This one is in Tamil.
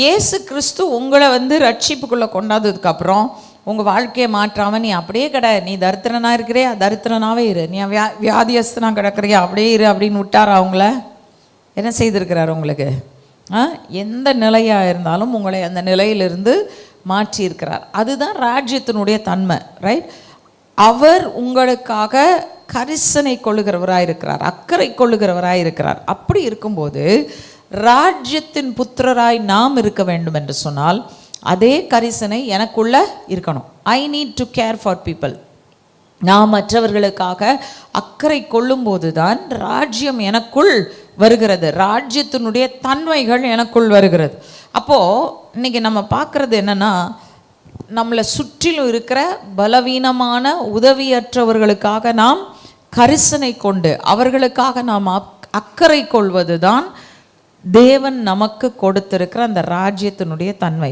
இயேசு கிறிஸ்து உங்களை ரட்சிப்புக்குள்ளே கொண்டாததுக்கப்புறம் உங்கள் வாழ்க்கையை மாற்றாமல் நீ அப்படியே நீ தரித்திரனாக இருக்கிறியா, தரித்திரனாகவே இரு, நீ வியாதியஸ்தனா கிடக்கிறியா, அப்படியே இரு அப்படின்னு விட்டாரா? அவங்கள என்ன செய்திருக்கிறார்? உங்களுக்கு எந்த நிலையாக இருந்தாலும் உங்களை அந்த நிலையிலிருந்து மாற்றியிருக்கிறார். அதுதான் ராஜ்யத்தினுடைய தன்மை, ரைட்? அவர் உங்களுக்காக கரிசனை கொள்ளுகிறவராக இருக்கிறார், அக்கறை கொள்ளுகிறவராக இருக்கிறார். அப்படி இருக்கும்போது ராஜ்யத்தின் புத்திரராய் நாம் இருக்க வேண்டும் என்று சொன்னால் அதே கரிசனை எனக்குள்ள இருக்கணும். I need to care for people. நான் மற்றவர்களுக்காக அக்கறை கொள்ளும் போது தான் ராஜ்யம் எனக்குள் வருகிறது, ராஜ்யத்தினுடைய தன்மைகள் எனக்குள் வருகிறது. அப்போது இன்றைக்கி நம்ம பார்க்குறது என்னென்னா, நம்மளை சுற்றிலும் இருக்கிற பலவீனமான உதவியற்றவர்களுக்காக நாம் கரிசனை கொண்டு அவர்களுக்காக நாம் அக்கறை கொள்வது தான் தேவன் நமக்கு கொடுத்திருக்கிற அந்த ராஜ்யத்தினுடைய தன்மை.